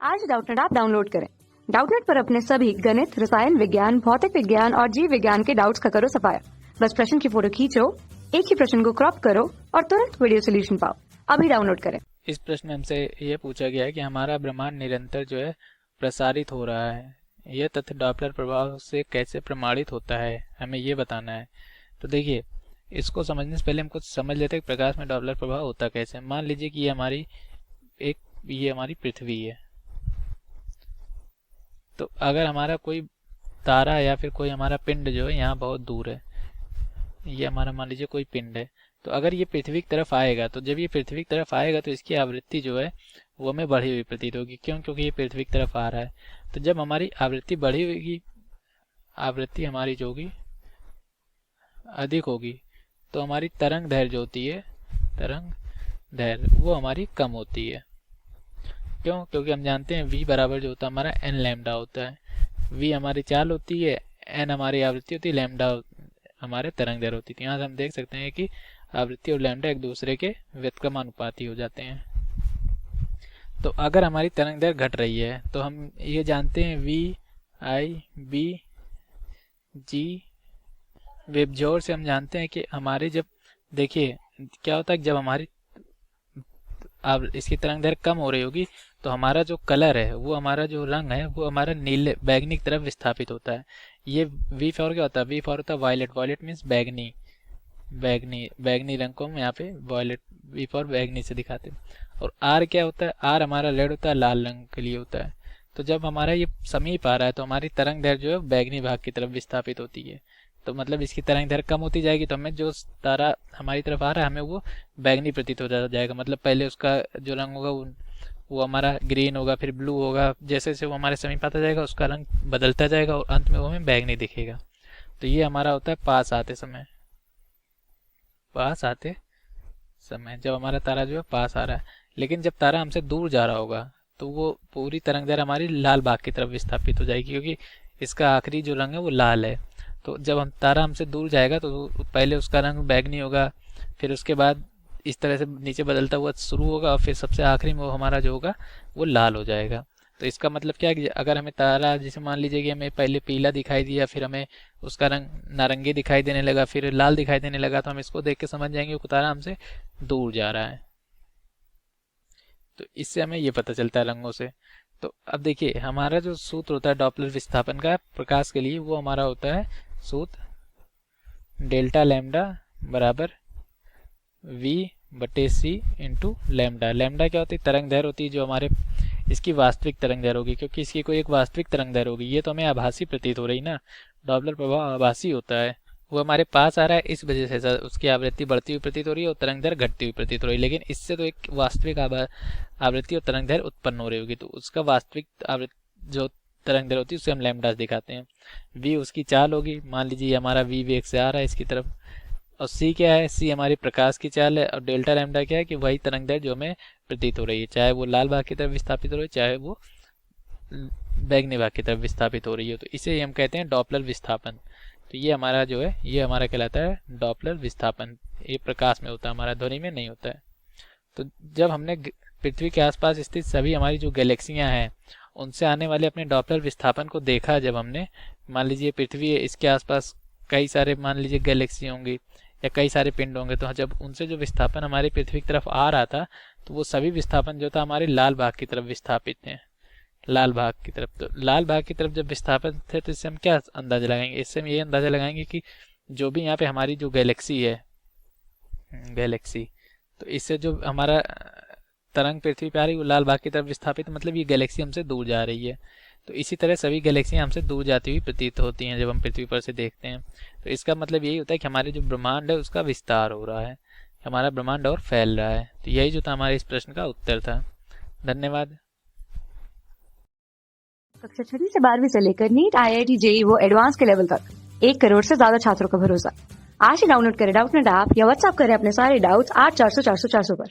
आज Doubtnut app download करें। Doubtnut पर अपने सभी गणित, रसायन विज्ञान, भौतिक विज्ञान और जीव विज्ञान के डाउट्स का करो सफाया। बस प्रश्न की फोटो खींचो, एक ही प्रश्न को क्रॉप करो और तुरंत वीडियो सोल्यूशन पाओ। अभी डाउनलोड करें। इस प्रश्न में हमसे ये पूछा गया है कि हमारा ब्रह्मांड निरंतर जो है प्रसारित हो रहा है, यह तथ्य डॉपलर प्रभाव से कैसे प्रमाणित होता है, हमें ये बताना है। तो देखिए, इसको समझने से पहले हम कुछ समझ लेते हैं कि प्रकाश में डॉपलर प्रभाव होता कैसे। मान लीजिए कि ये हमारी पृथ्वी है। तो अगर हमारा कोई तारा या फिर कोई हमारा पिंड जो है यहाँ बहुत दूर है, ये हमारा मान लीजिए कोई पिंड है, तो अगर ये पृथ्वी की तरफ आएगा, तो जब ये पृथ्वी की तरफ आएगा तो इसकी आवृत्ति जो है वो हमें बढ़ी हुई प्रतीत होगी। क्यों? क्योंकि ये पृथ्वी की तरफ आ रहा है। तो जब हमारी आवृत्ति बढ़ी होगी, आवृत्ति हमारी जो होगी अधिक होगी, तो हमारी तरंग दैर्घ्य जो होती है, तरंग दैर्घ्य वो हमारी कम होती है। क्यों? क्योंकि हम जानते हैं v बराबर जो होता है हमारा n लैम्डा होता है। v हमारी चाल होती है, n हमारी आवृत्ति होती है, लैम्डा हमारे तरंग दैर्घ्य होती है। यहाँ से हम देख सकते हैं कि आवृत्ति और लैम्डा एक दूसरे के व्युत्क्रमानुपाती हो जाते हैं। तो अगर हमारी तरंग दैर्घ्य घट रही है तो हम ये जानते हैं v i b g वेबजोर से हम जानते हैं कि हमारे जब देखिए क्या होता है, जब हमारी अब इसकी तरंग दैर्घ्य कम हो रही होगी तो हमारा जो कलर है, वो हमारा जो रंग है वो हमारा नीले बैगनी की तरफ विस्थापित होता है। ये वी फॉर क्या होता है? वी फॉर होता है वायलेट। वायलेट मीन्स बैगनी। बैगनी रंग को हम यहाँ पे वायलेट, वी फॉर बैगनी से दिखाते हैं। और आर क्या होता है? आर हमारा रेड होता है, लाल रंग के लिए होता है। तो जब हमारा ये समीप आ रहा है तो हमारी तरंग दैर्घ्य जो है बैगनी भाग की तरफ विस्थापित होती है। तो मतलब इसकी तरंग दैर्घ्य कम होती जाएगी, तो हमें जो तारा हमारी तरफ आ रहा है हमें वो बैगनी प्रतीत हो जाएगा। मतलब पहले उसका जो रंग होगा वो हमारा ग्रीन होगा, फिर ब्लू होगा। जैसे जैसे वो हमारे समीप आता जाएगा उसका रंग बदलता जाएगा और अंत में वो हमें बैगनी दिखेगा। तो ये हमारा होता है पास आते समय। पास आते समय जब हमारा तारा जो है पास आ रहा है, लेकिन जब तारा हमसे दूर जा रहा होगा तो वो पूरी तरंग दैर्घ्य हमारी लाल भाग की तरफ विस्थापित हो जाएगी, क्योंकि इसका आखिरी जो रंग है वो लाल है। तो जब हम तारा हमसे दूर जाएगा तो पहले उसका रंग बैगनी होगा, फिर उसके बाद इस तरह से नीचे बदलता हुआ शुरू होगा और फिर सबसे आखिरी में वो हमारा जो होगा वो लाल हो जाएगा। तो इसका मतलब क्या है कि अगर हमें तारा, जैसे मान लीजिए कि हमें पहले पीला दिखाई दिया, फिर हमें उसका रंग नारंगी दिखाई देने लगा, फिर लाल दिखाई देने लगा, तो हम इसको देख के समझ जाएंगे कि तारा हमसे दूर जा रहा है। तो इससे हमें ये पता चलता है रंगों से। तो अब देखिए, हमारा जो सूत्र होता है डॉपलर विस्थापन का प्रकाश के लिए, वो हमारा होता है सूत्र डेल्टा लैम्डा बराबर v बटे c इंटू लैम्डा। लैम्डा क्या होती है? तरंग दैर्घ्य होती है, जो हमारे इसकी वास्तविक तरंग दैर्घ्य होगी, क्योंकि इसकी कोई एक वास्तविक तरंग दैर्घ्य होगी। ये तो हमें आभासी प्रतीत हो रही ना, डॉपलर प्रभाव आभासी होता है। वो हमारे पास आ रहा है, इस वजह से उसकी आवृत्ति बढ़ती हुई प्रतीत हो रही है और तरंग दैर्घ्य घटती हुई प्रतीत हो रही है। लेकिन इससे तो एक वास्तविक आवृत्ति और तरंग दैर्घ्य उत्पन्न हो रही होगी, तो उसका वास्तविक आवृत्ति जो तरंग दैर्घ्य होती है उसे हम लैम्डा दिखाते हैं। v उसकी चाल होगी, मान लीजिए हमारा v वेग से आ रहा है इसकी तरफ, और c क्या है? c हमारी प्रकाश की चाल है, और डेल्टा लैम्डा क्या है? कि वही तरंग दैर्घ्य जो हमें प्रतीत हो रही है, चाहे वो लाल भाग की तरफ विस्थापित हो रही है, चाहे वो बैगनी भाग की तरफ विस्थापित हो रही है। तो इसे हम कहते हैं डॉपलर विस्थापन। तो ये हमारा जो है, ये हमारा कहलाता है डॉपलर विस्थापन। ये प्रकाश में होता है, हमारा ध्वनि में नहीं होता है। तो जब हमने पृथ्वी के आसपास स्थित सभी हमारी जो गैलेक्सियां हैं उनसे आने वाले अपने डॉपलर विस्थापन को देखा, जब हमने, मान लीजिए पृथ्वी है, इसके आसपास कई सारे मान लीजिए गैलेक्सी होंगी या कई सारे पिंड होंगे, तो जब उनसे जो विस्थापन हमारी पृथ्वी की तरफ आ रहा था तो वो सभी विस्थापन जो था हमारे लाल भाग की तरफ विस्थापित थे, लाल भाग की तरफ। तो लाल भाग की तरफ जब विस्थापन थे तो इससे हम क्या अंदाजा लगाएंगे? इससे हम ये अंदाजा लगाएंगे कि जो भी यहाँ पे हमारी जो गैलेक्सी है, गैलेक्सी, तो इससे जो हमारा तरंग पृथ्वी पे आ रही है वो लाल भाग की तरफ विस्थापित, मतलब ये गैलेक्सी हमसे दूर जा रही है। तो इसी तरह सभी गैलेक्सियां हमसे दूर जाती हुई प्रतीत होती हैं जब हम पृथ्वी पर से देखते हैं। तो इसका मतलब यही होता है कि हमारे जो ब्रह्मांड है उसका विस्तार हो रहा है, हमारा ब्रह्मांड और फैल रहा है। तो यही जो था हमारे इस प्रश्न का उत्तर था। धन्यवाद। कक्षा 6 से 12वीं से लेकर नीट, IIT, JEE वो एडवांस के लेवल तक 1 करोड़ से ज्यादा छात्रों का भरोसा। आज ही डाउनलोड करें डाउटनेट ऐप या व्हाट्सएप करें अपने सारे डाउट्स 8400 400 400 पर।